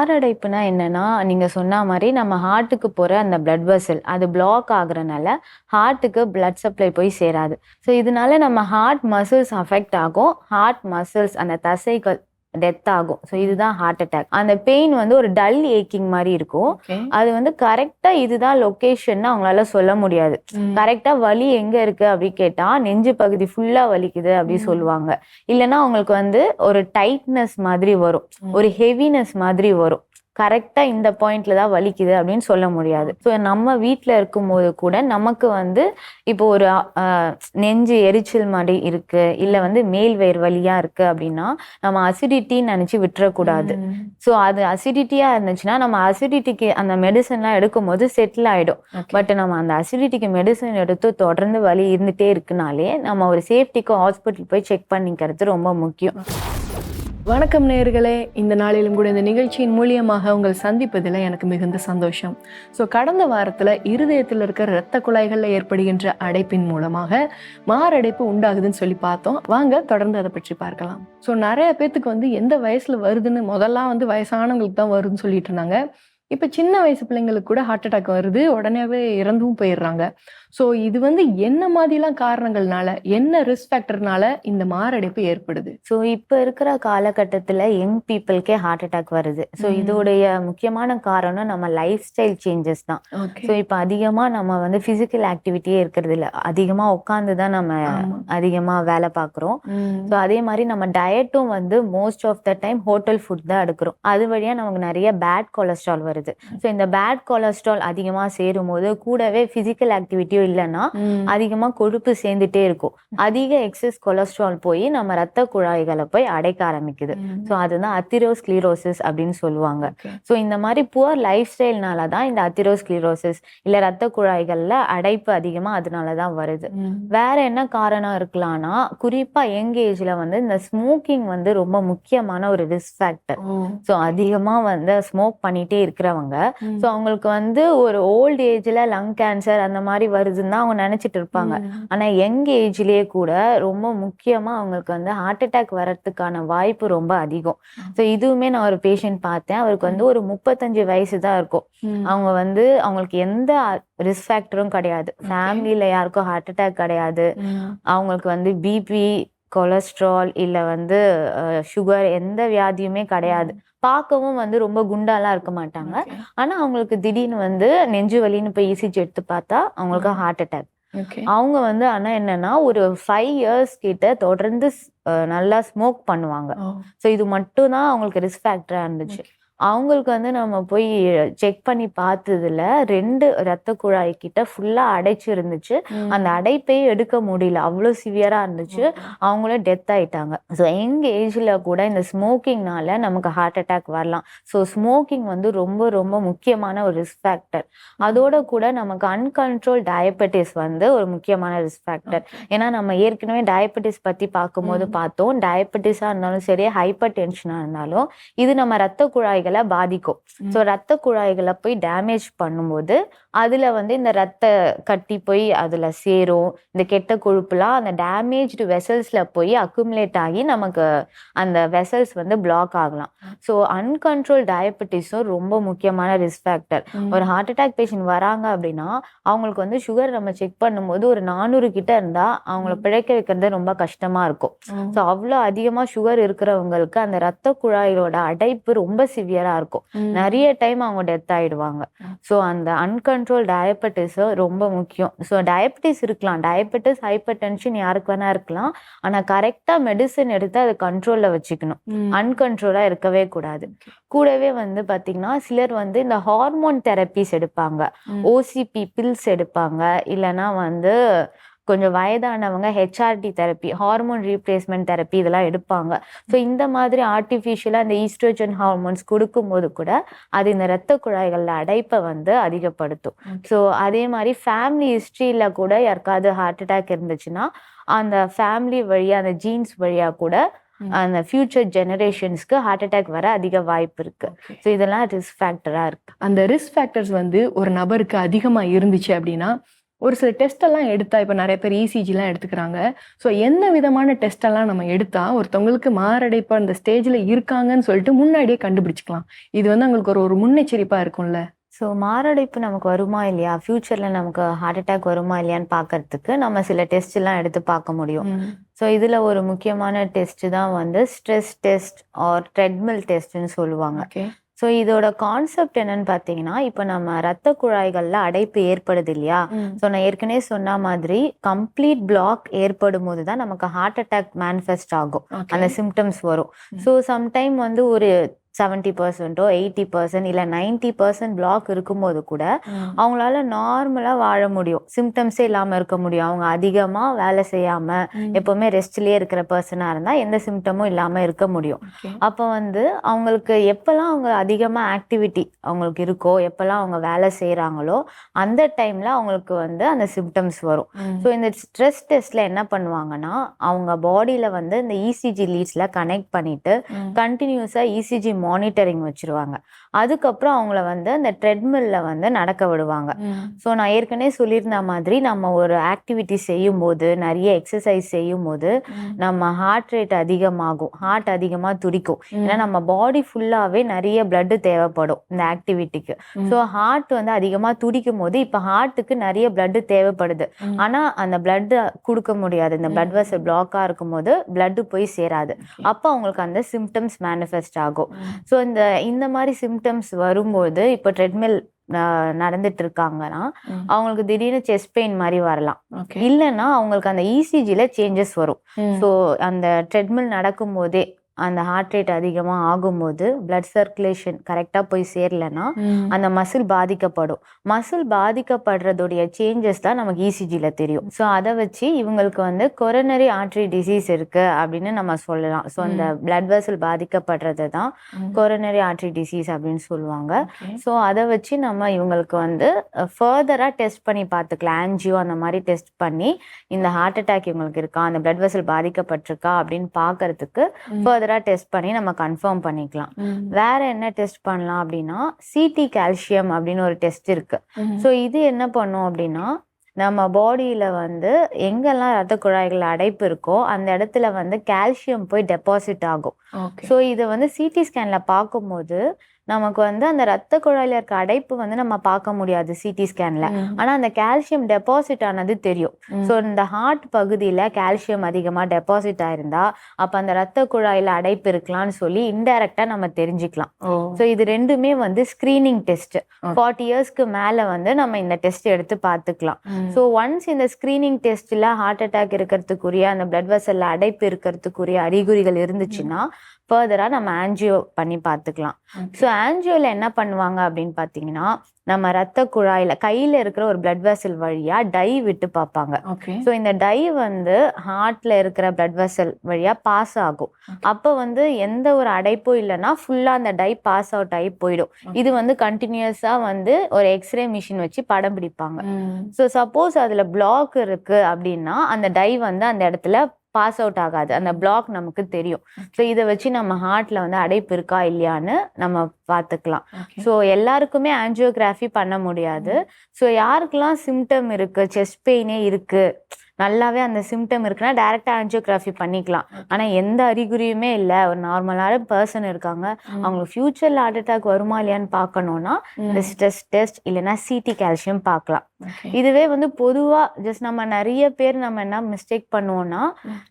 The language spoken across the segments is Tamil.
மாரடைப்புனா என்னன்னா, நீங்க சொன்ன மாரி நம்ம ஹார்ட்டுக்கு போற அந்த பிளட் வெசல் அது பிளாக் ஆகுறனால ஹார்ட்டுக்கு பிளட் சப்ளை போய் சேராது. ஸோ இதனால நம்ம ஹார்ட் மசில்ஸ் அஃபெக்ட் ஆகும். ஹார்ட் மசில்ஸ் அந்த தசைகள் டெத் ஆகும். ஸோ இதுதான் ஹார்ட் அட்டாக். அந்த பெயின் வந்து ஒரு டல் ஏக்கிங் மாரி இருக்கும். ஓகே. அது வந்து கரெக்ட்டா இதுதான் லொகேஷன்னு அவங்களால சொல்ல முடியாது. கரெக்ட்டா வலி எங்க இருக்கு அப்படி கேட்டா, நெஞ்சு பகுதி ஃபுல்லா வலிக்குது அப்படி சொல்லுவாங்க. இல்லன்னா அவங்களுக்கு வந்து ஒரு டைட்னஸ் மாதிரி வரும். ஒரு ஹெவினஸ் மாதிரி வரும். கரெக்டா இந்த பாயிண்ட்ல தான் வலிக்குது அப்படின்னு சொல்ல முடியாது. ஸோ நம்ம வீட்டில் இருக்கும்போது கூட நமக்கு வந்து இப்போ ஒரு நெஞ்சு எரிச்சல் மாதிரி இருக்கு, இல்லை வந்து மேல் வயிறு வலியா இருக்கு அப்படின்னா நம்ம அசிடிட்டின்னு நினைச்சு விட்டுறக்கூடாது. ஸோ அது அசிடிட்டியா இருந்துச்சுன்னா நம்ம அசிடிட்டிக்கு அந்த மெடிசன்லாம் எடுக்கும் போது செட்டில் ஆயிடும். பட் நம்ம அந்த அசிடிட்டிக்கு மெடிசன் எடுத்து தொடர்ந்து வலி இருந்துட்டே இருக்குனாலே நம்ம ஒரு சேஃப்டிக்கு ஹாஸ்பிட்டல் போய் செக் பண்ணிக்கிறது ரொம்ப முக்கியம். வணக்கம் நேயர்களே, இந்த நாளிலும் கூட இந்த நிகழ்ச்சியின் மூலியமாக உங்கள் சந்திப்பதில் எனக்கு மிகுந்த சந்தோஷம். ஸோ கடந்த வாரத்தில் இருதயத்தில் இருக்கிற இரத்த குழாய்களில் ஏற்படுகின்ற அடைப்பின் மூலமாக மாரடைப்பு உண்டாகுதுன்னு சொல்லி பார்த்தோம். வாங்க தொடர்ந்து அதை பற்றி பார்க்கலாம். ஸோ நிறைய பேத்துக்கு வந்து எந்த வயசில் வருதுன்னு முதல்லாம் வந்து வயசானவங்களுக்கு தான் வருதுன்னு சொல்லிட்டு இருந்தாங்க. இப்போ சின்ன வயசு பிள்ளைங்களுக்கு கூட ஹார்ட் அட்டாக் வருது, உடனேவே இறந்தும் போயிடுறாங்க. ஸோ இது வந்து என்ன மாதிரிலாம் காரணங்கள்னால, என்ன ரிஸ்க் ஃபேக்டர்னால இந்த மாரடைப்பு ஏற்படுது? ஸோ இப்போ இருக்கிற காலகட்டத்தில் யங் பீப்புளுக்கே ஹார்ட் அட்டாக் வருது. ஸோ இதோடைய முக்கியமான காரணம் நம்ம லைஃப் ஸ்டைல் சேஞ்சஸ் தான். ஸோ இப்போ அதிகமாக நம்ம வந்து ஃபிசிக்கல் ஆக்டிவிட்டியே இருக்கிறது இல்லை, அதிகமாக உட்காந்து தான் நம்ம அதிகமாக வேலை பார்க்குறோம். ஸோ அதே மாதிரி நம்ம டயட்டும் வந்து most of the time hotel food தான் எடுக்கிறோம். அது வழியாக நமக்கு நிறைய பேட் கொலஸ்ட்ரால் வருது. ஸோ இந்த பேட் கொலஸ்ட்ரால் அதிகமாக சேரும் போது கூடவே ஃபிசிக்கல் ஆக்டிவிட்டியும் இல்லைன்னா அதிகமாக கொழுப்பு சேர்ந்துட்டே இருக்கும். அதிக எக்ஸஸ் கொலஸ்ட்ரால் போய் நம்ம ரத்த குழாய்களை போய் அடைக்க ஆரம்பிக்குது. ஸோ அதுதான் அத்திரோஸ்க்ளீரோசிஸ் அப்படின்னு சொல்லுவாங்க. ஸோ இந்த மாதிரி புவர் லைஃப் ஸ்டைல்னால தான் இந்த அத்திரோஸ்க்ளீரோசிஸ் இல்லை ரத்த குழாய்கள்ல அடைப்பு அதிகமாக அதனால தான் வருது. வேற என்ன காரணம் இருக்கலாம்னா, குறிப்பா யங் ஏஜ்ல வந்து இந்த ஸ்மோக்கிங் வந்து ரொம்ப முக்கியமான ஒரு ரிஸ்க் ஃபேக்டர். ஸோ அதிகமா வந்து ஸ்மோக் பண்ணிட்டே இருக்கிறவங்க, ஸோ அவங்களுக்கு வந்து ஒரு ஓல்ட் ஏஜ்ல லங் கேன்சர் அந்த மாதிரி வருதுன்னு தான் அவங்க நினைச்சிட்டு இருப்பாங்க. ஆனா யங் ஏஜ்லயே கூட ரொம்ப முக்கியமா அவங்களுக்கு வந்து ஹார்ட் அட்டாக் வர்றதுக்கான வாய்ப்பு ரொம்ப அதிகம். ஸோ இதுவுமே நான் ஒரு பேஷண்ட் பார்த்தேன். அவருக்கு வந்து ஒரு 35 வயசு தான் இருக்கும். அவங்க வந்து அவங்களுக்கு எந்த ரிஸ்க் ஃபேக்டரும் கிடையாது, ஃபேமிலியில யாருக்கும் ஹார்ட் அட்டாக் கிடையாது, அவங்களுக்கு வந்து பிபி கொலஸ்ட்ரால் இல்லை வந்து சுகர் எந்த வியாதியுமே கிடையாது. பார்க்கவும் வந்து ரொம்ப குண்டாலாம் இருக்க மாட்டாங்க. ஆனா அவங்களுக்கு திடீர்னு வந்து நெஞ்சு வலின்னு போய் இசிஜி எடுத்து பார்த்தா அவங்களுக்கு ஹார்ட் அட்டாக். அவங்க வந்து ஆனா என்னன்னா ஒரு 5 years கிட்ட தொடர்ந்து நல்லா ஸ்மோக் பண்ணுவாங்க. ஸோ இது மட்டும் தான் அவங்களுக்கு ரிஸ்க் ஃபேக்டரா இருந்துச்சு. அவங்களுக்கு வந்து நம்ம போய் செக் பண்ணி பார்த்ததுல 2 ரத்த குழாய் கிட்ட ஃபுல்லா அடைச்சு இருந்துச்சு. அந்த அடைப்பையே எடுக்க முடியல, அவ்வளோ சிவியரா இருந்துச்சு. அவங்களும் டெத் ஆயிட்டாங்க. ஸோ எங்க ஏஜ்ல கூட இந்த ஸ்மோக்கிங்னால நமக்கு ஹார்ட் அட்டாக் வரலாம். ஸோ ஸ்மோக்கிங் வந்து ரொம்ப ரொம்ப முக்கியமான ஒரு ரிஸ்க் ஃபேக்டர். அதோட கூட நமக்கு அன்கண்ட்ரோல் டயபெட்டிஸ் வந்து ஒரு முக்கியமான ரிஸ்க் ஃபேக்டர். ஏன்னா நம்ம ஏற்கனவே டயபெட்டிஸ் பத்தி பார்க்கும்போது பார்த்தோம், டயபெட்டிஸா இருந்தாலும் சரி, ஹைப்பர் டென்ஷனா இருந்தாலும் இது நம்ம ரத்த குழாய்கள் பாதிக்கும். ஸோ ரத்த குழாய்களை போய் டேமேஜ் பண்ணும்போது அதுல வந்து இந்த ரத்த கட்டி போய் அதுல சேரும். இந்த கெட்ட கொழுப்புலாம் அந்த டேமேஜ்டு வெசல்ஸ்ல போய் அக்குமுலேட் ஆகி நமக்கு அந்த வெசல்ஸ் வந்து பிளாக் ஆகலாம். ஸோ அன்கண்ட்ரோல் டயபெட்டிஸும் ரொம்ப முக்கியமான ரிஸ்க் ஃபேக்டர். ஒரு ஹார்ட் அட்டாக் பேஷண்ட் வராங்க அப்படின்னா அவங்களுக்கு வந்து சுகர் நம்ம செக் பண்ணும்போது ஒரு 400 கிட்ட இருந்தா அவங்கள பிழைக்க வைக்கிறது ரொம்ப கஷ்டமா இருக்கும். ஸோ அவ்வளோ அதிகமா சுகர் இருக்கிறவங்களுக்கு அந்த ரத்த குழாயோட அடைப்பு ரொம்ப சிவியரா இருக்கும். நிறைய டைம் அவங்க டெத் ஆயிடுவாங்க. ஸோ அந்த அன்கண்ட்ரோல் டயபெட்டிஸ் ரொம்ப முக்கியம். ஸோ டயபெட்டிஸ் இருக்கலாம், டயபெட்டிஸ் ஹைப்பர் டென்ஷன் யாருக்கு வேணா இருக்கலாம். ஆனா கரெக்டா மெடிசன் எடுத்து அதை கண்ட்ரோல்ல வச்சுக்கணும், அன்கண்ட்ரோலா இருக்கவே கூடாது. கூடவே வந்து பாத்தீங்கன்னா சிலர் வந்து இந்த ஹார்மோன் தெரப்பிஸ் எடுப்பாங்க, ஓசிபி பில்ஸ் எடுப்பாங்க, இல்லைன்னா வந்து கொஞ்சம் வயதானவங்க HRD therapy, hormone replacement therapy இதெல்லாம் எடுப்பாங்க. ஸோ இந்த மாதிரி ஆர்டிஃபிஷியலாக இந்த ஈஸ்ட்ரோஜன் ஹார்மோன்ஸ் கொடுக்கும்போது கூட அது இந்த ரத்த குழாய்களில் அடைப்பை வந்து அதிகப்படுத்தும். ஸோ அதே மாதிரி ஃபேமிலி ஹிஸ்ட்ரியில் கூட யாருக்காவது ஹார்ட் அட்டாக் இருந்துச்சுன்னா அந்த ஃபேமிலி வழியாக அந்த ஜீன்ஸ் வழியாக கூட அந்த ஃபியூச்சர் ஜெனரேஷன்ஸ்க்கு ஹார்ட் அட்டாக் வர அதிக வாய்ப்பு இருக்கு. ஸோ இதெல்லாம் ரிஸ்க் ஃபேக்டரா இருக்கு. அந்த ரிஸ்க் ஃபேக்டர்ஸ் வந்து ஒரு நபருக்கு அதிகமாக இருந்துச்சு அப்படின்னா ஒரு சில டெஸ்ட் எல்லாம் எடுத்தா இப்போ நிறைய பேர் இசிஜிலாம் எடுத்துக்கிறாங்க. ஸோ எந்த விதமான டெஸ்ட் எல்லாம் நம்ம எடுத்தா ஒருத்தவங்களுக்கு மாரடைப்பு அந்த ஸ்டேஜில் இருக்காங்கன்னு சொல்லிட்டு முன்னாடியே கண்டுபிடிச்சிக்கலாம்? இது வந்து அவங்களுக்கு ஒரு முன்னெச்சரிப்பா இருக்கும்ல. ஸோ மாரடைப்பு நமக்கு வருமா இல்லையா, ஃபியூச்சரில் நமக்கு ஹார்ட் அட்டாக் வருமா இல்லையான்னு பார்க்கறதுக்கு நம்ம சில டெஸ்ட் எல்லாம் எடுத்து பார்க்க முடியும். ஸோ இதில் ஒரு முக்கியமான டெஸ்ட் தான் வந்து ஸ்ட்ரெஸ் டெஸ்ட் ஆர் ட்ரெட்மில் டெஸ்ட்னு சொல்லுவாங்க. ஸோ இதோட கான்செப்ட் என்னன்னு பார்த்தீங்கன்னா, இப்போ நம்ம ரத்த குழாய்களில் அடைப்பு ஏற்படுது இல்லையா, ஸோ நான் ஏற்கனவே சொன்ன மாதிரி கம்ப்ளீட் பிளாக் ஏற்படும் போது தான் நமக்கு ஹார்ட் அட்டாக் மேனிஃபெஸ்ட் ஆகும், அந்த சிம்டம்ஸ் வரும். ஸோ சம்டைம் வந்து ஒரு 70% 80% இல்லை 90% பிளாக் இருக்கும்போது கூட அவங்களால நார்மலா வாழ முடியும், சிம்டம்ஸே இல்லாம இருக்க முடியும். அவங்க அதிகமா வேலை செய்யாம எப்பவுமே ரெஸ்ட்லயே இருக்கிற பர்சனா இருந்தா எந்த சிம்டமும் இல்லாம இருக்க முடியும். அப்ப வந்து அவங்களுக்கு எப்பெல்லாம் அவங்க அதிகமா ஆக்டிவிட்டி அவங்களுக்கு இருக்கோ, எப்பெல்லாம் அவங்க வேலை செய்யறாங்களோ அந்த டைம்ல அவங்களுக்கு வந்து அந்த சிம்டம்ஸ் வரும். ஸோ இந்த ஸ்ட்ரெஸ் டெஸ்ட்ல என்ன பண்ணுவாங்கன்னா, அவங்க பாடியில வந்து இந்த இசிஜி லீட்ஸ்ல கனெக்ட் பண்ணிட்டு கண்டினியூஸா இசிஜி மானிட்டரிங் வச்சிருவாங்க. அதுக்கப்புறம் அவங்கள வந்து அந்த ட்ரெட்மில்ல வந்து நடக்க விடுவாங்க. ஸோ நான் ஏற்கனவே சொல்லியிருந்த மாதிரி நம்ம ஒரு ஆக்டிவிட்டி செய்யும் போது, நிறைய எக்ஸசைஸ் செய்யும் போது நம்ம ஹார்ட் ரேட் அதிகமாகும், ஹார்ட் அதிகமாக துடிக்கும். ஏன்னா நம்ம பாடி ஃபுல்லாவே நிறைய பிளட் தேவைப்படும் இந்த ஆக்டிவிட்டிக்கு. ஸோ ஹார்ட் வந்து அதிகமாக துடிக்கும் போது இப்போ ஹார்ட்டுக்கு நிறைய பிளட் தேவைப்படுது, ஆனா அந்த பிளட் கொடுக்க முடியாது. இந்த பிளட் வெசல் பிளாக்கா இருக்கும் போது பிளட் போய் சேராது. அப்போ அவங்களுக்கு அந்த சிம்டம்ஸ் மேனிஃபெஸ்ட் ஆகும். ஸோ இந்த மாதிரி சிம்டம்ஸ் வரும்போது இப்போ ட்ரெட்மில் நடந்துட்டு இருக்காங்கன்னா அவங்களுக்கு திடீர்னு செஸ்ட் பெயின் மாதிரி வரலாம், இல்லைன்னா அவங்களுக்கு அந்த இசிஜில சேஞ்சஸ் வரும். ஸோ அந்த ட்ரெட்மில் நடக்கும் போதே அந்த ஹார்ட் ரேட் அதிகமாக ஆகும்போது பிளட் சர்க்குலேஷன் கரெக்டாக போய் சேரலைன்னா அந்த மசில் பாதிக்கப்படும். மசில் பாதிக்கப்படுறதுடைய சேஞ்சஸ் தான் நமக்கு இசிஜியில் தெரியும். ஸோ அதை வச்சு இவங்களுக்கு வந்து கொரோனரி ஆர்டரி டிசீஸ் இருக்கு அப்படின்னு நம்ம சொல்லலாம். ஸோ அந்த பிளட் வெசல் பாதிக்கப்படுறது தான் கொரோனரி ஆர்டரி டிசீஸ் அப்படின்னு சொல்லுவாங்க. ஸோ அதை வச்சு நம்ம இவங்களுக்கு வந்து ஃபர்தராக டெஸ்ட் பண்ணி பார்த்துக்கலாம். ஆன்ஜியோ அந்த மாதிரி டெஸ்ட் பண்ணி இந்த ஹார்ட் அட்டாக் இவங்களுக்கு இருக்கா, அந்த பிளட் வெசல் பாதிக்கப்பட்டிருக்கா அப்படின்னு பார்க்கறதுக்கு ஃபர்தரா டெஸ்ட் பண்ணி நம்ம கன்ஃபார்ம் பண்ணிக்கலாம். வேற என்ன டெஸ்ட் பண்ணலாம் அப்படின்னா, சிடி கால்சியம் அப்படின்னு ஒரு டெஸ்ட் இருக்கு. ஸோ இது என்ன பண்ணும் அப்படின்னா, நம்ம பாடியில வந்து எங்கெல்லாம் ரத்த குழாய்கள் அடைப்பு இருக்கோ அந்த இடத்துல வந்து கால்சியம் போய் டெபாசிட் ஆகும். ஸோ இதை வந்து சிடி ஸ்கேன்ல பார்க்கும்போது நமக்கு வந்து அந்த ரத்த குழாயில இருக்க அடைப்பு வந்து நம்ம பார்க்க முடியாது சிடி ஸ்கேன்ல, ஆனா அந்த கால்சியம் டெபாசிட் ஆனது தெரியும். ஸோ இந்த ஹார்ட் பகுதியில கால்சியம் அதிகமா டெபாசிட் ஆயிருந்தா அப்ப அந்த ரத்த குழாயில அடைப்பு இருக்கலாம்னு சொல்லி இன்டைரக்டா நம்ம தெரிஞ்சுக்கலாம். ஸோ இது ரெண்டுமே வந்து ஸ்கிரீனிங் டெஸ்ட். 40 இயர்ஸ்க்கு மேல வந்து நம்ம இந்த டெஸ்ட் எடுத்து பார்த்துக்கலாம். ஸோ ஒன்ஸ் இந்த ஸ்கிரீனிங் டெஸ்ட்ல ஹார்ட் அட்டாக் இருக்கிறதுக்குரிய அந்த பிளட் வெசல்ல அடைப்பு இருக்கிறதுக்குரிய அறிகுறிகள் இருந்துச்சுன்னா ஃபர்தரா நம்ம ஆன்ஜியோ பண்ணி பார்த்துக்கலாம். ஸோ ஆன்ஜியோல என்ன பண்ணுவாங்க அப்படின்னு பார்த்தீங்கன்னா, நம்ம ரத்த குழாயில கையில இருக்கிற ஒரு பிளட் வெசல் வழியா டை விட்டு பார்ப்பாங்க. ஸோ இந்த டை வந்து ஹார்ட்ல இருக்கிற பிளட் வெசல் வழியா பாஸ் ஆகும். அப்போ வந்து எந்த ஒரு அடைப்பும் இல்லைன்னா ஃபுல்லா அந்த டை பாஸ் அவுட் ஆகி போயிடும். இது வந்து கண்டினியூஸா வந்து ஒரு எக்ஸ்ரே மிஷின் வச்சு படம் பிடிப்பாங்க. ஸோ சப்போஸ் அதுல பிளாக் இருக்கு அப்படின்னா அந்த டை வந்து அந்த இடத்துல பாஸ் அவுட் ஆகாது, அந்த பிளாக் நமக்கு தெரியும். ஸோ இதை வச்சு நம்ம ஹார்ட்ல வந்து அடைப்பு இருக்கா இல்லையான்னு நம்ம பார்த்துக்கலாம். ஸோ எல்லாருக்குமே ஆஞ்சியோகிராஃபி பண்ண முடியாது. ஸோ யாருக்கெல்லாம் சிம்டம் இருக்கு, செஸ்ட் பெயினே இருக்கு, நல்லாவே அந்த சிம்டம் இருக்குன்னா டைரக்டா ஆஞ்சியோகிராஃபி பண்ணிக்கலாம். ஆனா எந்த அறிகுறியுமே இல்லை, ஒரு நார்மலான பர்சன் இருக்காங்க, அவங்களுக்கு ஃபியூச்சர்ல ஹார்ட் அட்டாக் வருமா இல்லையான்னு பார்க்கணும்னா இந்த ஸ்ட்ரெஸ் டெஸ்ட் இல்லைன்னா சிடி கால்சியம் பார்க்கலாம். இதுவே வந்து பொதுவா ஜஸ்ட் நம்ம நிறைய பேர் நம்ம என்ன மிஸ்டேக் பண்ணுவோம்னா,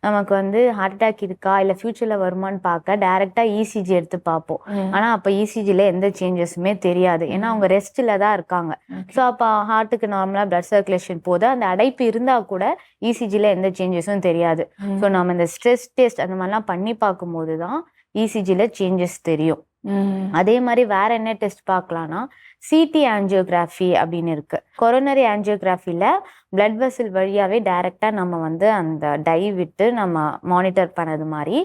நமக்கு வந்து ஹார்ட் அட்டாக் இருக்கா இல்ல ஃபியூச்சர்ல வருமானு பார்க்க டைரக்டா இசிஜி எடுத்து பார்ப்போம். ஆனா அப்ப இசிஜில எந்த சேஞ்சஸுமே தெரியாது, ஏன்னா அவங்க ரெஸ்ட்ல தான் இருக்காங்க. ஸோ அப்ப ஹார்ட்டுக்கு நார்மலா பிளட் சர்க்குலேஷன் போது அந்த அடைப்பு இருந்தா கூட இசிஜில எந்த சேஞ்சஸும் தெரியாது. ஸோ நம்ம இந்த ஸ்ட்ரெஸ் டெஸ்ட் அந்த மாதிரிலாம் பண்ணி பார்க்கும்போது தான் இசிஜில சேஞ்சஸ் தெரியும். அதே மாதிரி வேற என்ன டெஸ்ட் பார்க்கலாம்னா சிடி ஆஞ்சியோகிராஃபி அப்படின்னு இருக்கு. கொரோனரி ஆஞ்சியோகிராஃபில பிளட் வெசல் வழியாவே டைரக்டா நம்ம வந்து அந்த டை விட்டு நம்ம மானிட்டர் பண்ணது மாதிரி.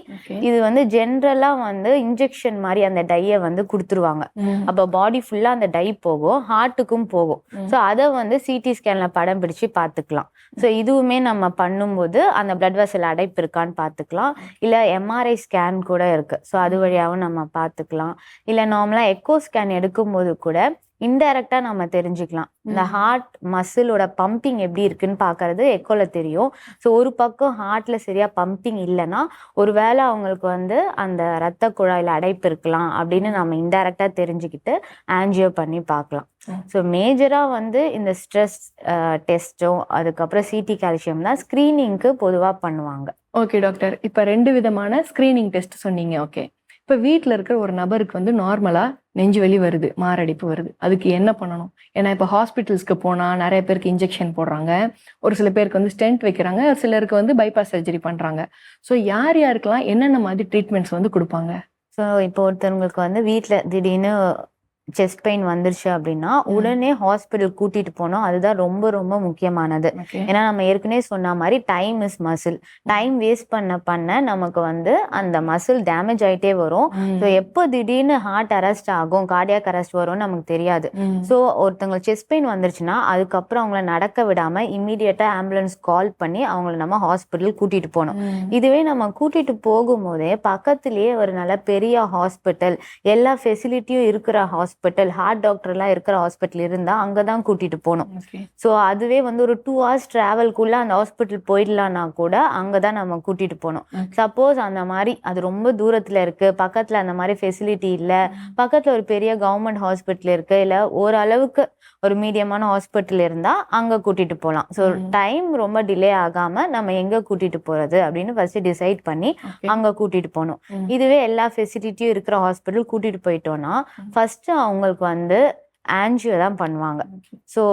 இது வந்து ஜென்ரலா வந்து இன்ஜெக்ஷன் மாதிரி அந்த டையை வந்து கொடுத்துருவாங்க. அப்ப பாடி ஃபுல்லா அந்த டை போகும், ஹார்ட்டுக்கும் போகும். ஸோ அதை வந்து சிடி ஸ்கேன்ல படம் பிடிச்சு பார்த்துக்கலாம். ஸோ இதுவுமே நம்ம பண்ணும்போது அந்த பிளட் வெசல் அடைப்பு இருக்கான்னு பார்த்துக்கலாம். இல்லை எம்ஆர்ஐ ஸ்கேன் கூட இருக்கு, ஸோ அது வழியாகவும் நம்ம பார்த்துக்கலாம். இல்லை நார்மலா எக்கோ ஸ்கேன் எடுக்கும்போது கூட இன்டைரக்டா நம்ம தெரிஞ்சுக்கலாம். இந்த ஹார்ட் மசிலோட பம்பிங் எப்படி இருக்குன்னு பாக்குறது எக்கோல தெரியும். ஸோ ஒரு பக்கம் ஹார்ட்ல சரியா பம்பிங் இல்லைன்னா ஒருவேளை அவங்களுக்கு வந்து அந்த ரத்த குழாயில அடைப்பு இருக்கலாம் அப்படின்னு நம்ம இன்டைரக்டா தெரிஞ்சுக்கிட்டு ஆன்ஜியோ பண்ணி பார்க்கலாம். ஸோ மேஜரா வந்து இந்த ஸ்ட்ரெஸ் டெஸ்ட்டும் அதுக்கப்புறம் சிடி கால்சியம் தான் ஸ்கிரீனிங்க்கு பொதுவா பண்ணுவாங்க. ஓகே டாக்டர், இப்போ 2 விதமான ஸ்கிரீனிங் டெஸ்ட் சொன்னீங்க. ஓகே, இப்போ வீட்டில் இருக்கிற ஒரு நபருக்கு வந்து நார்மலாக நெஞ்சு வலி வருது, மாரடைப்பு வருது, அதுக்கு என்ன பண்ணணும்? ஏன்னா இப்போ ஹாஸ்பிட்டல்ஸ்க்கு போனால் நிறைய பேருக்கு இன்ஜெக்ஷன் போடுறாங்க, ஒரு சில பேருக்கு வந்து ஸ்டென்ட் வைக்கிறாங்க, ஒரு சிலருக்கு வந்து பைபாஸ் சர்ஜரி பண்ணுறாங்க. ஸோ யார் யாருக்கெல்லாம் என்னென்ன மாதிரி ட்ரீட்மெண்ட்ஸ் வந்து கொடுப்பாங்க? ஸோ இப்போ ஒருத்தவங்களுக்கு வந்து வீட்டில் திடீர்னு செஸ்ட் பெயின் வந்துருச்சு அப்படின்னா உடனே ஹாஸ்பிட்டல் கூட்டிட்டு போனோம். அதுதான் ரொம்ப ரொம்ப முக்கியமானது. ஏன்னா நம்ம ஏற்கனவே சொன்ன மாதிரி time is muscle. Time waste பண்ண நமக்கு வந்து அந்த மசில் டேமேஜ் ஆயிட்டே வரும். ஸோ எப்போ திடீர்னு ஹார்ட் அரெஸ்ட் ஆகும், கார்டியாக் அரெஸ்ட் வரும்னு நமக்கு தெரியாது. ஸோ ஒருத்தவங்க செஸ்ட் பெயின் வந்துருச்சுன்னா அதுக்கப்புறம் அவங்கள நடக்க விடாம இம்மீடியட்டா ஆம்புலன்ஸ் கால் பண்ணி அவங்கள நம்ம ஹாஸ்பிட்டல் கூட்டிட்டு போகணும். இதுவே நம்ம கூட்டிட்டு போகும்போதே பக்கத்திலேயே ஒரு நல்ல பெரிய ஹாஸ்பிட்டல், எல்லா ஃபெசிலிட்டியும் இருக்கிற ஹாஸ்பிட்டல், ஹார்ட் டாக்டர் எல்லாம் இருக்கிற ஹாஸ்பிட்டல் இருந்தா அங்கதான் கூட்டிட்டு போகணும். சோ அதுவே வந்து ஒரு 2 hours டிராவல்குள்ள அந்த ஹாஸ்பிட்டல் போயிடலாம்னா கூட அங்கதான் நம்ம கூட்டிட்டு போகணும். சப்போஸ் அந்த மாதிரி அது ரொம்ப தூரத்துல இருக்கு, பக்கத்துல அந்த மாதிரி ஃபெசிலிட்டி இல்ல, பக்கத்துல ஒரு பெரிய கவர்மெண்ட் ஹாஸ்பிட்டல் இருக்கு, இல்ல ஓரளவுக்கு ஒரு மீடியமான ஹாஸ்பிட்டல் இருந்தா அங்க கூட்டிட்டு போகலாம். ஸோ டைம் ரொம்ப டிலே ஆகாம நம்ம எங்க கூட்டிட்டு போறது அப்படின்னு ஃபர்ஸ்ட் டிசைட் பண்ணி அங்க கூட்டிட்டு போகணும். இதுவே எல்லா ஃபெசிலிட்டியும் இருக்கிற ஹாஸ்பிட்டல் கூட்டிட்டு போயிட்டோம்னா ஃபர்ஸ்ட் அவங்களுக்கு வந்து ஆன்ஜியோ தான் பண்ணுவாங்க. ஸோ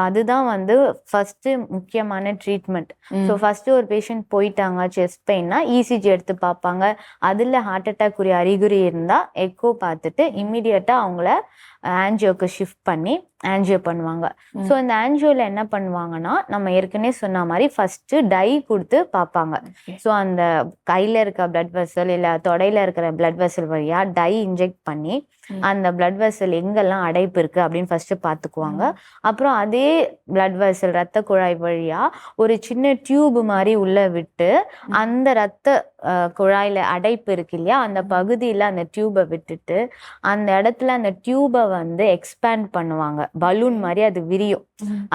அதுதான் வந்து ஃபர்ஸ்ட் முக்கியமான ட்ரீட்மெண்ட். ஸோ ஃபர்ஸ்ட் ஒரு பேஷண்ட் போயிட்டாங்க செஸ்ட் பெயின்னா இசிஜி எடுத்து பார்ப்பாங்க. அதுல ஹார்ட் அட்டாக் உரிய அறிகுறி இருந்தா எக்கோ பார்த்துட்டு இம்மிடியட்டா அவங்கள ஆன்ஜியோக்கு ஷிஃப்ட் பண்ணி ஆன்ஜியோ பண்ணுவாங்க. ஸோ இந்த ஆன்ஜியோல என்ன பண்ணுவாங்கன்னா நம்ம ஏற்கனவே சொன்ன மாதிரி ஃபர்ஸ்ட் டை கொடுத்து பார்ப்பாங்க. ஸோ அந்த கையில இருக்க பிளட் வெசல் இல்ல தொடையில இருக்கிற பிளட் வெசல் வழியா டை இன்ஜெக்ட் பண்ணி அந்த பிளட் வெசல் எங்கெல்லாம் அடைப்பு இருக்கு அப்படின்னு ஃபர்ஸ்ட் பார்த்துக்குவாங்க. அப்புறம் அதே பிளட் வெசல் ரத்த குழாய் வழியா ஒரு சின்ன டியூப் மாதிரி உள்ள விட்டு அந்த ரத்த குழாயில அடைப்பு இருக்கு இல்லையா, அந்த பகுதியில அந்த டியூபை விட்டுட்டு அந்த இடத்துல அந்த டியூபை வந்து எக்ஸ்பேண்ட் பண்ணுவாங்க. பலூன் மாதிரி அது விரியும்.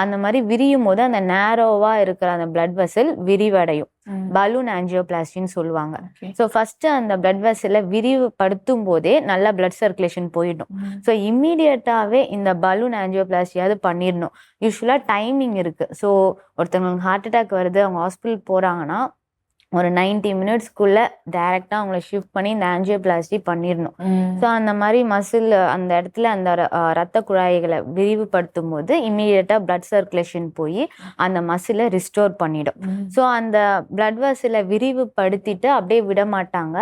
அந்த மாதிரி விரியும் போது அந்த நேரோவா இருக்கிற அந்த பிளட் வெசல் விரிவடையும். பலூன் ஆஞ்சியோபிளாஸ்டின்னு சொல்லுவாங்க. ஸோ ஃபர்ஸ்ட் அந்த பிளட் வெசலை விரிவுபடுத்தும் போதே நல்லா பிளட் சர்க்குலேஷன் போயிடும். ஸோ இம்மீடியட்டாவே இந்த பலூன் ஆஞ்சியோபிளாஸ்டியாவது பண்ணிடணும். யூஸ்வலா டைமிங் இருக்கு. ஸோ ஒருத்தவங்களுக்கு ஹார்ட் அட்டாக் வருது, அவங்க ஹாஸ்பிட்டல் போறாங்கன்னா ஒரு 90 minutesக்குள்ள டைரக்டா அவங்கள ஷிஃப்ட் பண்ணி இந்த ஆஞ்சியோபிளாஸ்டி பண்ணிடணும். ஸோ அந்த மாதிரி மசில் அந்த இடத்துல அந்த ரத்த குழாய்களை விரிவுபடுத்தும் போது இம்மீடியட்டா பிளட் சர்க்குலேஷன் போய் அந்த மசிலை ரிஸ்டோர் பண்ணிடும். ஸோ அந்த பிளட் வெசலை விரிவுபடுத்திட்டு அப்படியே விட மாட்டாங்க,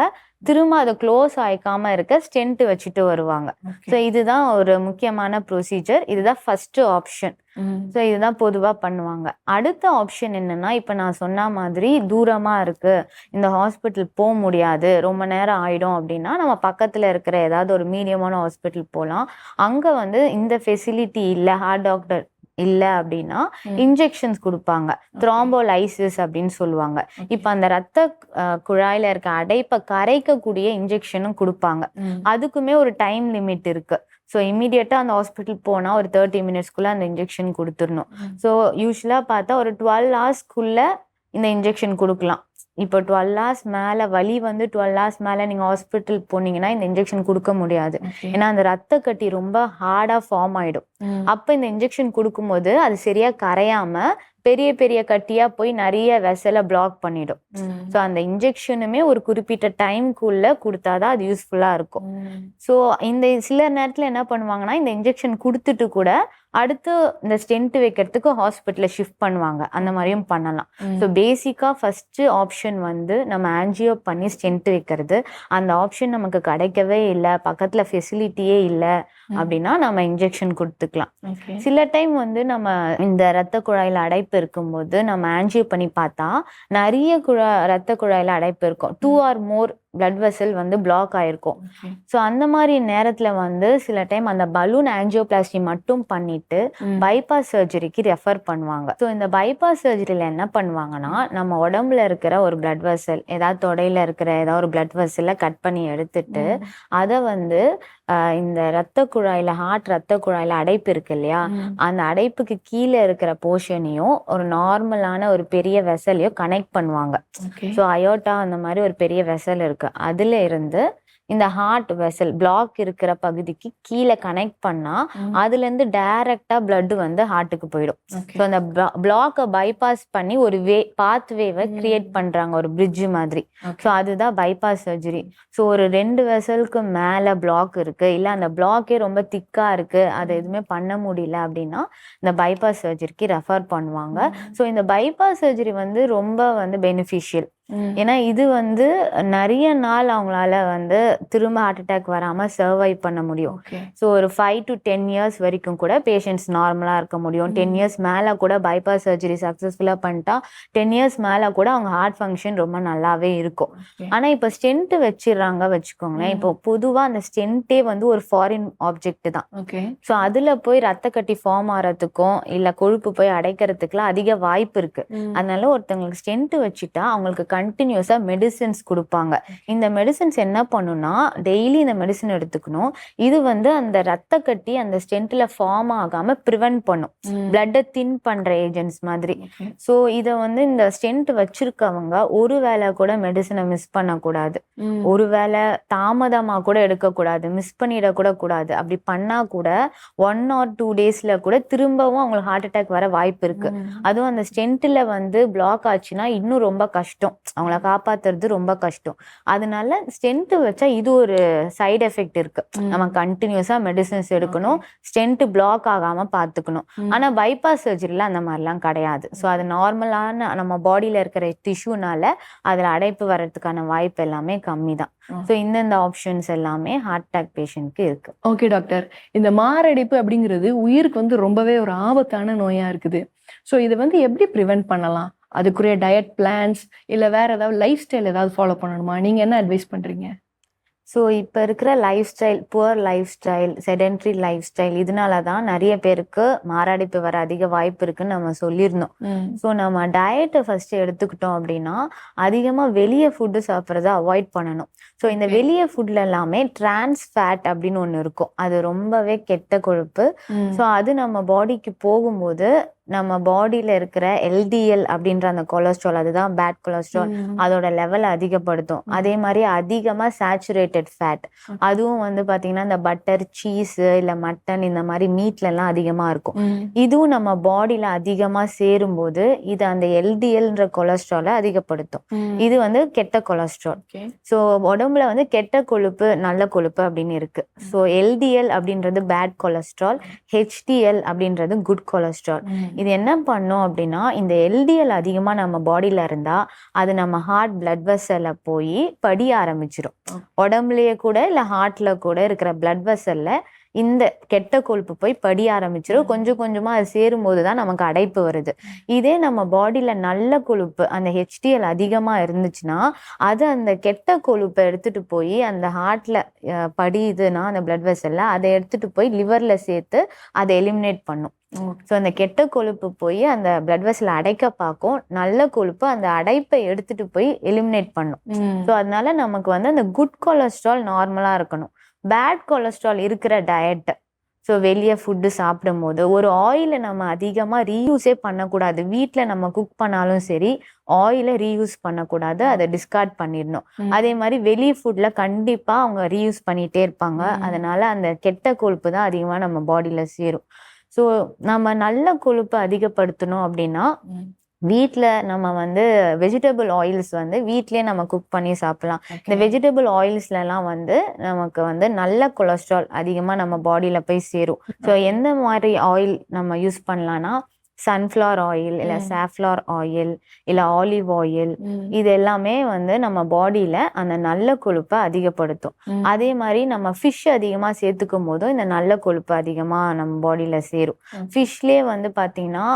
திரும்ப அதை க்ளோஸ் ஆயிக்காம இருக்க ஸ்டென்ட் வச்சுட்டு வருவாங்க. ஸோ இதுதான் ஒரு முக்கியமான ப்ரொசீஜர். இதுதான் ஃபர்ஸ்ட் ஆப்ஷன். ஸோ இதுதான் பொதுவா பண்ணுவாங்க. அடுத்த ஆப்ஷன் என்னன்னா, இப்ப நான் சொன்ன மாதிரி தூரமா இருக்கு, இந்த ஹாஸ்பிட்டல் போக முடியாது, ரொம்ப நேரம் ஆயிடும் அப்படின்னா நம்ம பக்கத்துல இருக்கிற ஏதாவது ஒரு மீடியமான ஹாஸ்பிட்டல் போகலாம். அங்க வந்து இந்த ஃபெசிலிட்டி இல்ல, ஹார்ட் டாக்டர் இல்ல அப்படின்னா இன்ஜெக்ஷன்ஸ் கொடுப்பாங்க. த்ரோம்போலைசிஸ் அப்படின்னு சொல்லுவாங்க. இப்ப அந்த ரத்த குழாயில இருக்க அடைப்பை கரைக்கக்கூடிய இன்ஜெக்ஷனும் கொடுப்பாங்க. அதுக்குமே ஒரு டைம் லிமிட் இருக்கு. ஸோ இம்மீடியட்டா அந்த ஹாஸ்பிட்டல் போனா ஒரு 30 minutesக்குள்ள அந்த இன்ஜெக்ஷன் கொடுத்துடணும். ஸோ யூஸ்வலா பார்த்தா ஒரு 12 hoursக்குள்ள இந்த இன்ஜெக்ஷன் கொடுக்கலாம். இப்போ 12 hours மேல வலி வந்து 12 hours மேல நீங்க ஹாஸ்பிட்டல் போனீங்கன்னா இந்த இன்ஜெக்ஷன் கொடுக்க முடியாது. ஏன்னா அந்த ரத்த கட்டி ரொம்ப ஹார்டா ஃபார்ம் ஆயிடும். அப்ப இந்த இன்ஜெக்ஷன் கொடுக்கும்போது அது சரியா கரையாம பெரிய பெரிய கட்டியா போய் நிறைய வெசலை பிளாக் பண்ணிடும். ஸோ அந்த இன்ஜெக்ஷனுமே ஒரு குறிப்பிட்ட டைம்குள்ள கொடுத்தாதான் அது யூஸ்ஃபுல்லா இருக்கும். ஸோ இந்த சில நேரத்துல என்ன பண்ணுவாங்கன்னா, இந்த இன்ஜெக்ஷன் கொடுத்துட்டு கூட அடுத்து இந்த ஸ்டென்ட் வைக்கிறதுக்கு ஹாஸ்பிட்டல ஷிஃப்ட் பண்ணுவாங்க. அந்த மாதிரியும் பண்ணலாம். ஸோ பேசிக்கா ஃபர்ஸ்ட் ஆப்ஷன் வந்து நம்ம ஆன்ஜியோ பண்ணி ஸ்டென்ட் வைக்கிறது. அந்த ஆப்ஷன் நமக்கு கிடைக்கவே இல்லை, பக்கத்துல ஃபெசிலிட்டியே இல்லை அப்படின்னா நம்ம இன்ஜெக்ஷன் கொடுத்துக்கலாம். சில டைம் வந்து நம்ம இந்த ரத்த குழாயில அடைப்பு இருக்கும்போது நம்ம ஆன்ஜியோ பண்ணி பார்த்தா நிறைய ரத்த குழாயில அடைப்பு இருக்கும். 2 or more பிளட் வெசல் வந்து பிளாக் ஆயிருக்கும். ஸோ அந்த மாதிரி நேரத்துல வந்து சில டைம் அந்த பலூன் ஆஞ்சியோபிளாஸ்டி மட்டும் பண்ணிட்டு பைபாஸ் சர்ஜரிக்கு ரெஃபர் பண்ணுவாங்க. ஸோ இந்த பைபாஸ் சர்ஜரியில என்ன பண்ணுவாங்கன்னா, நம்ம உடம்புல இருக்கிற ஒரு பிளட் வெசல், ஏதாவது தொடையில இருக்கிற ஏதாவது ஒரு பிளட் வெசலை கட் பண்ணி எடுத்துட்டு அதை வந்து இந்த ரத்த குழாயில ரத்த குழாயில அடைப்பு இருக்கு இல்லையா, அந்த அடைப்புக்கு கீழே இருக்கிற போர்ஷனையும் ஒரு நார்மலான ஒரு பெரிய வெசலையும் கனெக்ட் பண்ணுவாங்க. ஸோ அயோட்டா அந்த மாதிரி ஒரு பெரிய வெசல் இருக்கு, அதுல இருந்து இந்த ஹார்ட் வெசல் பிளாக் இருக்கிற பகுதிக்கு கீழே கனெக்ட் பண்ணா அதுல இருந்து டைரக்டா பிளட் வந்து ஹார்ட்டுக்கு போயிடும். ஸோ அந்த பிளாக்கை பைபாஸ் பண்ணி ஒரு பாத்வேவை கிரியேட் பண்றாங்க, ஒரு பிரிட்ஜ் மாதிரி. ஸோ அதுதான் பைபாஸ் சர்ஜரி. ஸோ ஒரு 2 வெசலுக்கு மேல பிளாக் இருக்கு, இல்ல அந்த பிளாக்கே ரொம்ப திக்கா இருக்கு, அதை எதுவுமே பண்ண முடியல அப்படின்னா இந்த பைபாஸ் சர்ஜரிக்கு ரெஃபர் பண்ணுவாங்க. ஸோ இந்த பைபாஸ் சர்ஜரி வந்து ரொம்ப வந்து பெனிஃபிஷியல். ஏன்னா இது வந்து நிறைய நாள் அவங்களால வந்து திரும்ப ஹார்ட் அட்டாக் வராம சர்வைவ் பண்ண முடியும். ஸோ ஒரு 5 to 10 years வரைக்கும் கூட பேஷண்ட்ஸ் நார்மலா இருக்க முடியும். 10 years மேல கூட பைபாஸ் சர்ஜரி சக்சஸ்ஃபுல்லா பண்ணிட்டா 10 years மேல கூட அவங்க ஹார்ட் ஃபங்க்ஷன் ரொம்ப நல்லாவே இருக்கும். ஆனா இப்ப ஸ்டென்ட் வச்சிடறாங்க வச்சுக்கோங்களேன், இப்போ பொதுவா அந்த ஸ்டென்ட்டே வந்து ஒரு ஃபாரின் ஆப்ஜெக்ட் தான். ஸோ அதுல போய் ரத்த கட்டி ஃபார்ம் ஆகிறதுக்கும் இல்ல கொழுப்பு போய் அடைக்கிறதுக்குலாம் அதிக வாய்ப்பு இருக்கு. அதனால ஒருத்தவங்களுக்கு ஸ்டென்ட் வச்சுட்டா அவங்களுக்கு கண்டினியூஸா மெடிசின்ஸ் கொடுப்பாங்க. இந்த மெடிசின்ஸ் என்ன பண்ணுனா, டெய்லி இந்த மெடிசின் எடுத்துக்கணும். இது வந்து அந்த ரத்த கட்டி அந்த ஸ்டென்ட்ல ஃபார்ம் ஆகாம ப்ரிவென்ட் பண்ணும், பிளட்டை தின் பண்ற ஏஜென்ட்ஸ் மாதிரி. ஸோ இதை வந்து இந்த ஸ்டென்ட் வச்சிருக்கவங்க ஒரு வேளை கூட மெடிசினை மிஸ் பண்ணக்கூடாது, ஒரு வேளை தாமதமா கூட எடுக்கக்கூடாது, மிஸ் பண்ணிடக்கூட கூடாது. அப்படி பண்ணா கூட 1 or 2 daysல கூட திரும்பவும் அவங்களுக்கு ஹார்ட் அட்டாக் வர வாய்ப்பு இருக்கு. அதுவும் அந்த ஸ்டென்ட்ல வந்து பிளாக் ஆச்சுன்னா இன்னும் ரொம்ப கஷ்டம், அவங்கள காப்பாத்துறது ரொம்ப கஷ்டம். அதனால ஸ்டென்ட் வச்சா இது ஒரு சைடு எஃபெக்ட் இருக்கு, நம்ம கண்டினியூஸா மெடிசின்ஸ் எடுக்கணும், ஸ்டென்ட் பிளாக் ஆகாம பாத்துக்கணும். ஆனா பைபாஸ் சர்ஜரியில அந்த மாதிரிலாம் கிடையாது. ஸோ அது நார்மலான நம்ம பாடியில இருக்கிற டிஷ்யூனால அதுல அடைப்பு வர்றதுக்கான வாய்ப்பு எல்லாமே கம்மி தான். ஸோ இந்த ஆப்ஷன்ஸ் எல்லாமே ஹார்ட் அட்டாக் பேஷண்ட்க்கு இருக்கு. ஓகே டாக்டர், இந்த மாரடைப்பு அப்படிங்கிறது உயிருக்கு வந்து ரொம்பவே ஒரு ஆபத்தான நோயா இருக்குது. ஸோ இதை வந்து எப்படி ப்ரிவென்ட் பண்ணலாம்? அதுக்குரிய டயட் பிளான்ஸ் இல்லை வேற ஏதாவது லைஃப் ஸ்டைல் ஏதாவது ஃபாலோ பண்ணணுமா? நீங்க என்ன அட்வைஸ் பண்றீங்க? ஸோ இப்போ இருக்கிற life style, poor life style, sedentary life style, இதனால தான் நிறைய பேருக்கு மாரடைப்பு வர அதிக வாய்ப்பு இருக்குன்னு நம்ம சொல்லியிருந்தோம். ஸோ நம்ம டயட்டை ஃபர்ஸ்ட் எடுத்துக்கிட்டோம் அப்படின்னா அதிகமாக வெளியே ஃபுட்டு சாப்பிட்றத அவாய்ட் பண்ணணும். ஸோ இந்த வெளியே ஃபுட்ல எல்லாமே டிரான்ஸ் ஃபேட் அப்படின்னு ஒன்று இருக்கும், அது ரொம்பவே கெட்ட கொழுப்பு. ஸோ அது நம்ம பாடிக்கு போகும்போது நம்ம பாடியில இருக்கிற LDL அப்படின்ற அந்த கொலஸ்ட்ரால், அதுதான் பேட் கொலஸ்ட்ரால், அதோட லெவல் அதிகப்படுத்தும். அதே மாதிரி அதிகமா சேச்சுரேட்டட் ஃபேட், அதுவும் வந்து பாத்தீங்கன்னா இந்த பட்டர், சீஸ் இல்ல மட்டன் இந்த மாதிரி மீட்ல எல்லாம் அதிகமா இருக்கும். இதுவும் நம்ம பாடியில அதிகமா சேரும் போது இது அந்த LDLன்ற கொலஸ்ட்ராலை அதிகப்படுத்தும். இது வந்து கெட்ட கொலஸ்ட்ரால். ஸோ உடம்புல வந்து கெட்ட கொழுப்பு, நல்ல கொழுப்பு அப்படின்னு இருக்கு. ஸோ LDL அப்படின்றது பேட் கொலஸ்ட்ரால், HDL அப்படின்றது குட் கொலஸ்ட்ரால். இது என்ன பண்ணும் அப்படின்னா, இந்த LDL அதிகமா நம்ம பாடியில இருந்தா அது நம்ம ஹார்ட் பிளட் வெசல்ல போய் படிய ஆரம்பிச்சிடும். உடம்புலயே கூட இல்ல ஹார்ட்ல கூட இருக்கிற பிளட் வெசல்ல இந்த கெட்ட கொழுப்பு போய் படிய ஆரம்பிச்சிடும். கொஞ்சம் கொஞ்சமா அது சேரும் போதுதான் நமக்கு அடைப்பு வருது. இதே நம்ம பாடியில நல்ல கொழுப்பு, அந்த HDL அதிகமா இருந்துச்சுன்னா அது அந்த கெட்ட கொழுப்பை எடுத்துட்டு போய் அந்த ஹார்ட்ல படியுதுன்னா அந்த பிளட் வெசல்ல அதை எடுத்துட்டு போய் லிவர்ல சேர்த்து அதை எலிமினேட் பண்ணும். ஸோ அந்த கெட்ட கொழுப்பு போய் அந்த பிளட் வெசல் அடைக்க பார்க்கும், நல்ல கொழுப்பு அந்த அடைப்பை எடுத்துட்டு போய் எலிமினேட் பண்ணும். ஸோ அதனால நமக்கு வந்து அந்த குட் கொலஸ்ட்ரால் நார்மலா இருக்கணும். பேட் கொலஸ்ட்ரால் இருக்கிற டயட், ஸோ வெளியே ஃபுட்டு சாப்பிடும் போது ஒரு ஆயிலை நம்ம அதிகமாக ரீயூஸே பண்ணக்கூடாது. வீட்டில் நம்ம குக் பண்ணாலும் சரி ஆயிலை ரீயூஸ் பண்ணக்கூடாது, அதை டிஸ்கார்ட் பண்ணிடணும். அதே மாதிரி வெளி ஃபுட்ல கண்டிப்பாக அவங்க ரீயூஸ் பண்ணிகிட்டே இருப்பாங்க. அதனால அந்த கெட்ட கொழுப்பு தான் அதிகமாக நம்ம பாடியில் சேரும். ஸோ நம்ம நல்ல கொழுப்பை அதிகப்படுத்தணும் அப்படின்னா வீட்டில் நம்ம வந்து வெஜிடபிள் ஆயில்ஸ் வந்து வீட்லேயே நம்ம குக் பண்ணி சாப்பிடலாம். இந்த வெஜிடபிள் ஆயில்ஸ்லாம் வந்து நமக்கு வந்து நல்ல கொலஸ்ட்ரால் அதிகமாக நம்ம பாடியில் போய் சேரும். ஸோ எந்த மாதிரி ஆயில் நம்ம யூஸ் பண்ணலாம்னா, சன்ஃப்ளவர் ஆயில் இல்லை சாஃப்ளவர் ஆயில் இல்லை ஆலிவ் ஆயில், இது எல்லாமே வந்து நம்ம பாடியில் அந்த நல்ல கொழுப்பை அதிகப்படுத்தும். அதே மாதிரி நம்ம ஃபிஷ் அதிகமாக சேர்த்துக்கும் போதும் இந்த நல்ல கொழுப்பு அதிகமாக நம்ம பாடியில் சேரும். ஃபிஷ்லேயே வந்து பார்த்தீங்கன்னா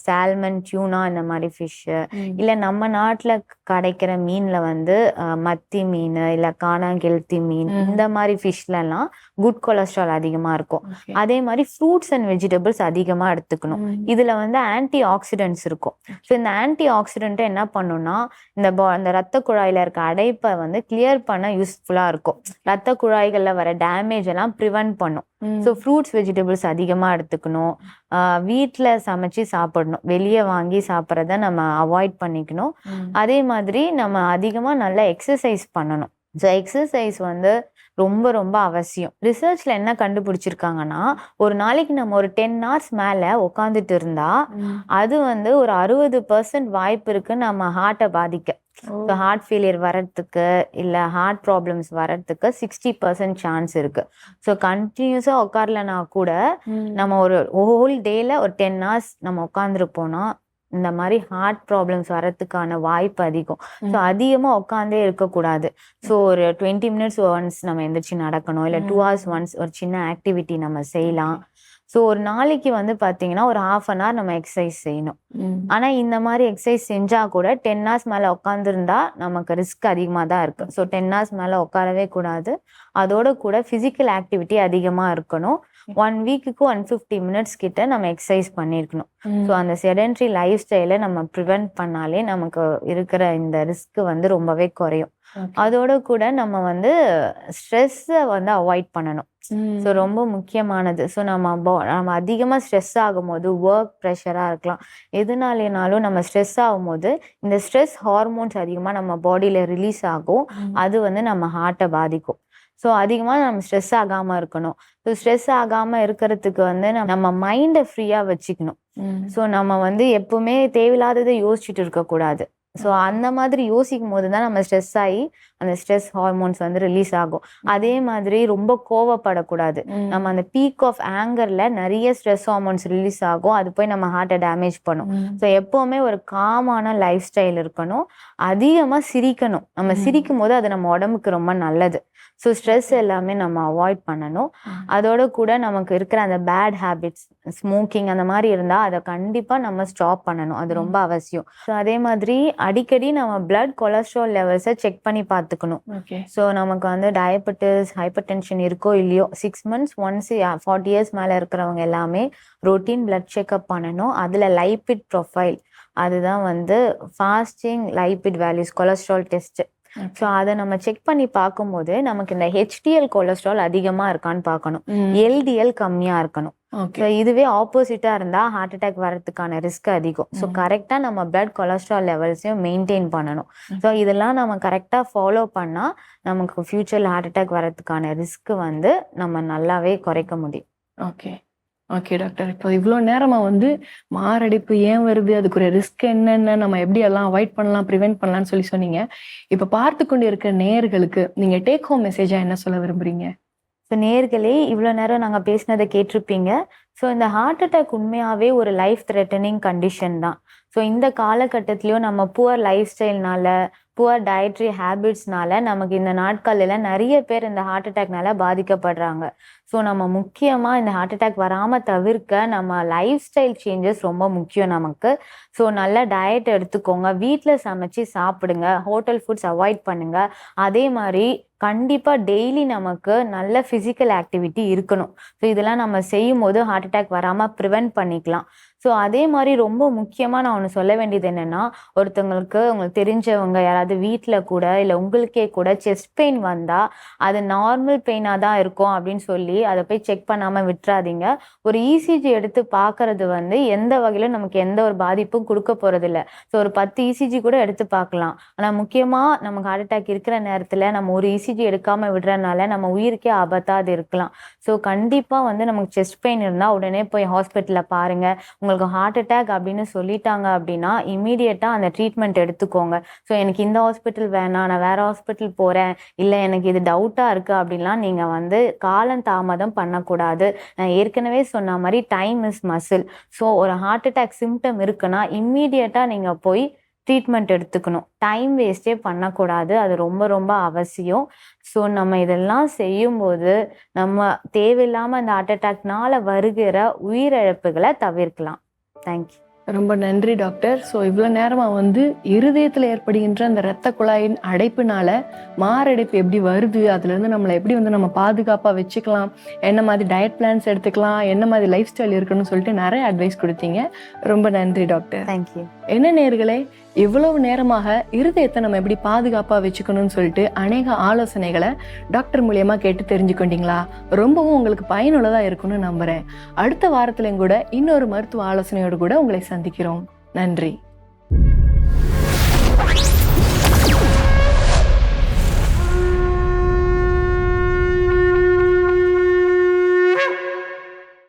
சால்மன், டியூனா இந்த மாதிரி ஃபிஷ்ஷு, இல்லை நம்ம நாட்டில் கிடைக்கிற மீனில் வந்து மத்தி மீன் இல்லை காணாங்கெளுத்தி மீன், இந்த மாதிரி ஃபிஷ்லலாம் குட் கொலஸ்ட்ரால் அதிகமாக இருக்கும். அதே மாதிரி ஃப்ரூட்ஸ் அண்ட் வெஜிடபிள்ஸ் அதிகமாக எடுத்துக்கணும். இதில் வந்து ஆன்டி ஆக்சிடென்ட்ஸ் இருக்கும். ஸோ இந்த ஆன்டி ஆக்சிடென்ட்டை என்ன பண்ணுன்னா இந்த ரத்த குழாயில் இருக்க அடைப்பை வந்து கிளியர் பண்ண யூஸ்ஃபுல்லாக இருக்கும். ரத்த குழாய்களில் வர டேமேஜ் எல்லாம் ப்ரிவென்ட் பண்ணும். ஸோ ஃப்ரூட்ஸ் வெஜிடபிள்ஸ் அதிகமாக எடுத்துக்கணும். வீட்டில் சமைச்சு சாப்பிடணும், வெளியே வாங்கி சாப்பிட்றத நம்ம அவாய்ட் பண்ணிக்கணும். அதே மாதிரி நம்ம அதிகமாக நல்லா எக்ஸசைஸ் பண்ணணும். ஸோ எக்ஸசைஸ் வந்து ரொம்ப ரொம்ப அவசியம். ரிசர்ச்ல என்ன கண்டுபிடிச்சிருக்காங்கன்னா, ஒரு நாளைக்கு நம்ம ஒரு 10 hours மேல உட்காந்துட்டு இருந்தா அது வந்து ஒரு 60% வாய்ப்பு இருக்கு நம்ம ஹார்ட்டை பாதிக்க. ஹார்ட் ஃபெயிலியர் வர்றதுக்கு இல்லை ஹார்ட் ப்ராப்ளம்ஸ் வர்றதுக்கு 60% சான்ஸ் இருக்கு. ஸோ கண்டினியூஸா உட்காரலனா கூட நம்ம ஒரு ஹோல் டேல ஒரு 10 hours நம்ம உட்காந்துருப்போம்னா இந்த மாதிரி ஹார்ட் ப்ராப்ளம்ஸ் வர்றதுக்கான வாய்ப்பு அதிகம். ஸோ அதிகமாக உட்காந்தே இருக்கக்கூடாது. ஸோ ஒரு 20 minutes ஒன்ஸ் நம்ம எந்திரிச்சு நடக்கணும், இல்லை 2 hours ஒன்ஸ் ஒரு சின்ன ஆக்டிவிட்டி நம்ம செய்யலாம். ஸோ ஒரு நாளைக்கு வந்து பார்த்தீங்கன்னா ஒரு 1/2 hour நம்ம எக்ஸசைஸ் செய்யணும். ஆனால் இந்த மாதிரி எக்ஸசைஸ் செஞ்சால் கூட 10 hours மேலே உட்காந்துருந்தா நமக்கு ரிஸ்க் அதிகமாக தான் இருக்கு. ஸோ 10 hours மேலே உட்காரவே கூடாது. அதோட கூட ஃபிசிக்கல் ஆக்டிவிட்டி அதிகமாக இருக்கணும். 1 வீக்குக்கு 150 minutes கிட்ட நம்ம எக்ஸசைஸ் பண்ணியிருக்கணும். ஸோ அந்த செடென்ட்ரி லைஃப் ஸ்டைலை நம்ம ப்ரிவென்ட் பண்ணாலே நமக்கு இருக்கிற இந்த ரிஸ்க் வந்து ரொம்பவே குறையும். அதோட கூட நம்ம வந்து ஸ்ட்ரெஸ்ஸை வந்து அவாய்ட் பண்ணணும். ஸோ ரொம்ப முக்கியமானது. ஸோ நம்ம அதிகமாக ஸ்ட்ரெஸ் ஆகும்போது, ஒர்க் ப்ரெஷராக இருக்கலாம், எதுனாலேனாலும் நம்ம ஸ்ட்ரெஸ் ஆகும்போது இந்த ஸ்ட்ரெஸ் ஹார்மோன்ஸ் அதிகமாக நம்ம பாடியில் ரிலீஸ் ஆகும். அது வந்து நம்ம ஹார்ட்டை பாதிக்கும். ஸோ அதிகமாக நம்ம ஸ்ட்ரெஸ் ஆகாமல் இருக்கணும். ஸோ ஸ்ட்ரெஸ் ஆகாமல் இருக்கிறதுக்கு வந்து நம்ம மைண்டை ஃப்ரீயாக வச்சுக்கணும். ஸோ நம்ம வந்து எப்பவுமே தேவையில்லாததை யோசிச்சுட்டு இருக்கக்கூடாது. ஸோ அந்த மாதிரி யோசிக்கும் போது தான் நம்ம ஸ்ட்ரெஸ் ஆகி அந்த ஸ்ட்ரெஸ் ஹார்மோன்ஸ் வந்து ரிலீஸ் ஆகும். அதே மாதிரி ரொம்ப கோவப்படக்கூடாது. நம்ம அந்த பீக் ஆஃப் ஆங்கர்ல நிறைய ஸ்ட்ரெஸ் ஹார்மோன்ஸ் ரிலீஸ் ஆகும். அது போய் நம்ம ஹார்ட்டை டேமேஜ் பண்ணும். ஸோ எப்பவுமே ஒரு காமான லைஃப் ஸ்டைல் இருக்கணும். அதிகமாக சிரிக்கணும். நம்ம சிரிக்கும் போது அது நம்ம உடம்புக்கு ரொம்ப நல்லது. ஸோ ஸ்ட்ரெஸ் எல்லாமே நம்ம அவாய்ட் பண்ணணும். அதோட கூட நமக்கு இருக்கிற அந்த பேட் ஹேபிட்ஸ், ஸ்மோக்கிங் அந்த மாதிரி இருந்தால் அதை கண்டிப்பாக நம்ம ஸ்டாப் பண்ணணும். அது ரொம்ப அவசியம். ஸோ அதே மாதிரி அடிக்கடி நம்ம பிளட் கொலஸ்ட்ரால் லெவல்ஸை செக் பண்ணி பார்த்துக்கணும். ஸோ நமக்கு வந்து டயபெட்டிஸ், ஹைப்பர் டென்ஷன் இருக்கோ இல்லையோ 6 months ஒன்ஸ் 40 years மேலே இருக்கிறவங்க எல்லாமே ரொட்டீன் பிளட் செக்அப் பண்ணணும். அதில் லைபிட் ப்ரொஃபைல், அதுதான் வந்து fasting lipid values cholesterol test. So அதை நம்ம செக் பண்ணி பார்க்கும்போது நமக்கு இந்த HDL கொலஸ்ட்ரால் அதிகமாக இருக்கான்னு பார்க்கணும், LDL கம்மியாக இருக்கணும். ஸோ இதுவே ஆப்போசிட்டா இருந்தா ஹார்ட் அட்டாக் வர்றதுக்கான ரிஸ்க் அதிகம். ஸோ கரெக்டா நம்ம பிளட் கொலஸ்ட்ரால் லெவல்ஸையும் மெயின்டைன் பண்ணணும். ஸோ இதெல்லாம் நம்ம கரெக்டா ஃபாலோ பண்ணா நமக்கு ஃபியூச்சர்ல ஹார்ட் அட்டாக் வர்றதுக்கான ரிஸ்க் வந்து நம்ம நல்லாவே குறைக்க முடியும். ஓகே ஓகே டாக்டர், இப்போ இவ்வளோ நேரமாக வந்து மாரடைப்பு ஏன் வருது, அதுக்குரிய ரிஸ்க் என்னென்ன, நம்ம எப்படி எல்லாம் அவாய்ட் பண்ணலாம், ப்ரிவென்ட் பண்ணலாம்னு சொன்னீங்க. இப்போ பார்த்து கொண்டு இருக்க நேயர்களுக்கு நீங்கள் டேக் ஹோம் மெசேஜாக என்ன சொல்ல விரும்புறீங்க? ஸோ நேர்களே, இவ்வளோ நேரம் நாங்கள் பேசினதை கேட்டிருப்பீங்க. ஸோ இந்த ஹார்ட் அட்டாக் உண்மையாகவே ஒரு லைஃப் த்ரெட்டனிங் கண்டிஷன் தான். ஸோ இந்த காலகட்டத்திலையும் நம்ம புவர் லைஃப் ஸ்டைல்னால, புவர் டயட்ரி ஹேபிட்ஸ்னால நமக்கு இந்த நாட்களில் நிறைய பேர் இந்த ஹார்ட் அட்டாக்னால பாதிக்கப்படுறாங்க. ஸோ நம்ம முக்கியமாக இந்த ஹார்ட் அட்டாக் வராமல் தவிர்க்க நம்ம லைஃப் ஸ்டைல் சேஞ்சஸ் ரொம்ப முக்கியம் நமக்கு. ஸோ நல்ல டயட் எடுத்துக்கோங்க, வீட்டில் சமைச்சு சாப்பிடுங்க, ஹோட்டல் ஃபுட்ஸ் அவாய்ட் பண்ணுங்க. அதே மாதிரி கண்டிப்பாக டெய்லி நமக்கு நல்ல ஃபிசிக்கல் ஆக்டிவிட்டி இருக்கணும். ஸோ இதெல்லாம் நம்ம செய்யும் போது ஹார்ட் அட்டாக் வராமல் ப்ரிவென்ட் பண்ணிக்கலாம். ஸோ அதே மாதிரி ரொம்ப முக்கியமாக நான் ஒன்று சொல்ல வேண்டியது என்னென்னா, உங்களுக்கு தெரிஞ்சவங்க யாராவது வீட்டில் கூட இல்லை உங்களுக்கே கூட செஸ்ட் பெயின் வந்தால் அது நார்மல் பெயினாக தான் இருக்கும் அப்படின்னு சொல்லி அதை போய் செக் பண்ணாமல் விட்டுறாதீங்க. ஒரு இசிஜி எடுத்து பார்க்கறது வந்து எந்த வகையிலும் நமக்கு எந்த ஒரு பாதிப்பும் கொடுக்க போகிறதில்ல. ஸோ ஒரு 10 இசிஜி கூட எடுத்து பார்க்கலாம். ஆனால் முக்கியமாக நமக்கு ஹார்ட் அட்டாக் இருக்கிற நேரத்தில் நம்ம ஒரு இசிஜி எடுக்காமல் விடுறதுனால நம்ம உயிருக்கே ஆபத்தாக அது இருக்கலாம். ஸோ கண்டிப்பாக வந்து நமக்கு செஸ்ட் பெயின் இருந்தால் உடனே போய் ஹாஸ்பிட்டலில் பாருங்கள். உங்களுக்கு ஹார்ட் அட்டாக் அப்படின்னு சொல்லிட்டாங்க அப்படின்னா இமீடியட்டாக அந்த ட்ரீட்மெண்ட் எடுத்துக்கோங்க. ஸோ எனக்கு இந்த ஹாஸ்பிட்டல் வேணாம், நான் வேறு ஹாஸ்பிட்டல் போகிறேன், இல்லை எனக்கு இது டவுட்டாக இருக்குது அப்படின்லாம் நீங்கள் வந்து காலந்தாமதம் பண்ணக்கூடாது. நான் ஏற்கனவே சொன்ன மாதிரி டைம் இஸ் மசில். ஸோ ஒரு ஹார்ட் அட்டாக் சிம்டம் இருக்குன்னா இம்மீடியட்டாக நீங்கள் போய் ட்ரீட்மெண்ட் எடுத்துக்கணும். டைம் வேஸ்டே பண்ணக்கூடாது. அது ரொம்ப ரொம்ப அவசியம். ஸோ நம்ம இதெல்லாம் செய்யும்போது நம்ம தேவையில்லாமல் அந்த ஹார்ட் அட்டாக்னால வருகிற உயிரிழப்புகளை தவிர்க்கலாம். தேங்க்யூ. ரொம்ப நன்றி டாக்டர். ஸோ இவ்வளோ நேரமாக வந்து இருதயத்தில் ஏற்படுகின்ற அந்த இரத்த குழாயின் அடைப்புனால மாரடைப்பு எப்படி வருது, அதுலேருந்து நம்மளை எப்படி வந்து நம்ம பாதுகாப்பாக வச்சுக்கலாம், என்ன மாதிரி டயட் பிளான்ஸ் எடுத்துக்கலாம், என்ன மாதிரி லைஃப் ஸ்டைல் இருக்குன்னு சொல்லிட்டு நிறைய அட்வைஸ் கொடுத்தீங்க. ரொம்ப நன்றி டாக்டர். தேங்க்யூ. என்ன நேயர்களே, இவ்வளவு நேரமாக இருதயத்தை நம்ம எப்படி பாதுகாப்பாக வச்சுக்கணும்னு சொல்லிட்டு அநேக ஆலோசனைகளை டாக்டர் மூலியமா கேட்டு தெரிஞ்சுக்கொண்டீங்களா? ரொம்பவும் உங்களுக்கு பயனுள்ளதாக இருக்குன்னு நம்புகிறேன். அடுத்த வாரத்திலையும் கூட இன்னொரு மருத்துவ ஆலோசனையோடு கூட உங்களை சந்திக்கிறோம். நன்றி.